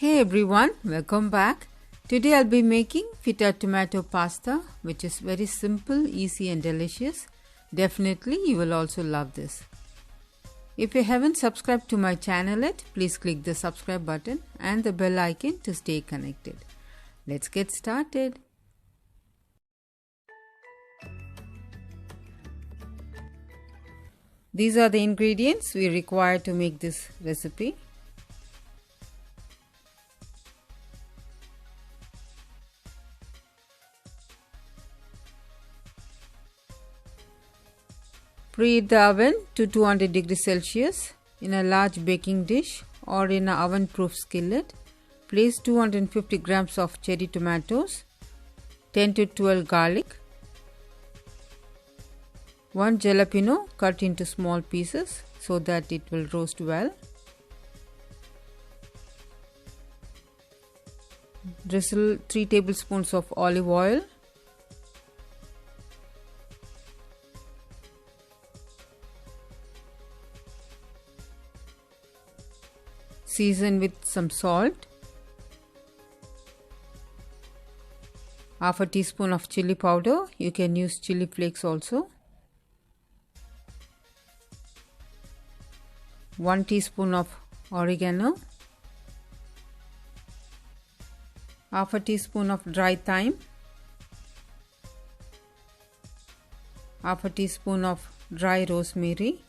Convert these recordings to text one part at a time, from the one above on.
Hey everyone, welcome back. Today I'll be making Feta Tomato Pasta, which is very simple, easy and delicious. Definitely you will also love this. If you haven't subscribed to my channel yet, please click the subscribe button and the bell icon to stay connected. Let's get started. These are the ingredients we require to make this recipe. Preheat the oven to 200 degrees Celsius in a large baking dish or in an oven-proof skillet. Place 250 grams of cherry tomatoes, 10 to 12 garlic, 1 jalapeno cut into small pieces so that it will roast well. Drizzle 3 tablespoons of olive oil. Season with some salt, half a teaspoon of chili powder. You can use chili flakes also. 1 teaspoon of oregano, half a teaspoon of dry thyme, half a teaspoon of dry rosemary,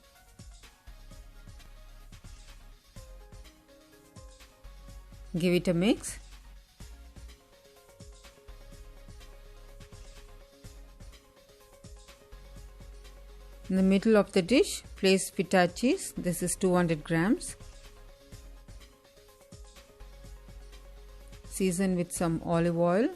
give it a mix. In the middle of the dish, place feta cheese. This is 200 grams. Season with some olive oil.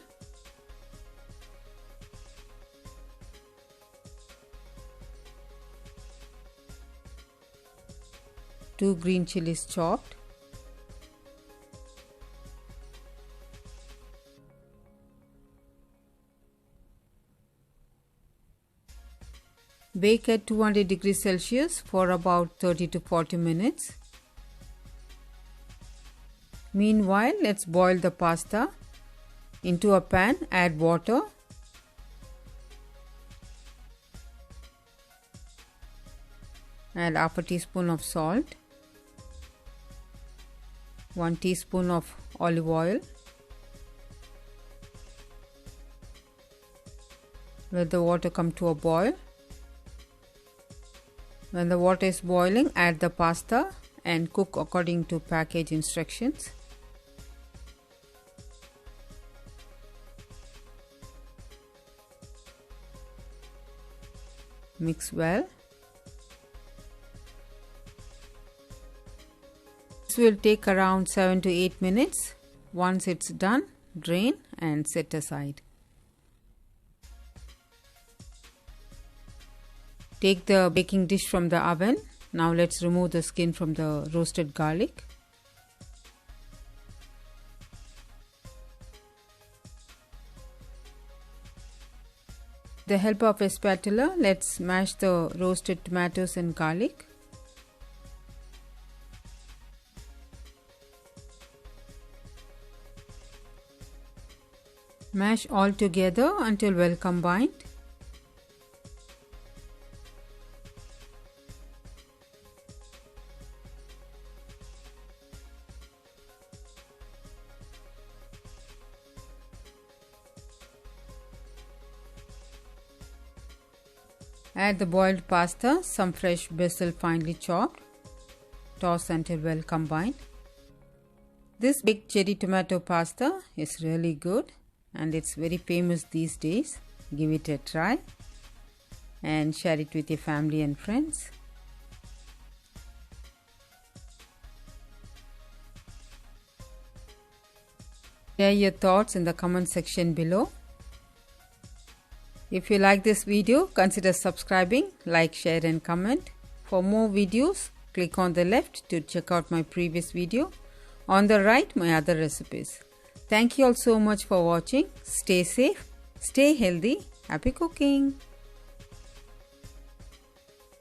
Two green chilies chopped. Bake at 200 degrees Celsius for about 30 to 40 minutes. Meanwhile, let's boil the pasta. Into a pan, add water. Add half a teaspoon of salt. 1 teaspoon of olive oil. Let the water come to a boil. When the water is boiling, add the pasta and cook according to package instructions. Mix well. This will take around 7 to 8 minutes. Once it's done, drain and set aside. Take the baking dish from the oven. Now let's remove the skin from the roasted garlic. With the help of a spatula, let's mash the roasted tomatoes and garlic. Mash all together until well combined. Add the boiled pasta, some fresh basil finely chopped. Toss until well combined. This baked cherry tomato pasta is really good and it's very famous these days. Give it a try and share it with your family and friends. Share your thoughts in the comment section below. If you like this video, consider subscribing, like, share and comment. For more videos, click on the left to check out my previous video. On the right, my other recipes. Thank you all so much for watching. Stay safe, stay healthy, happy cooking.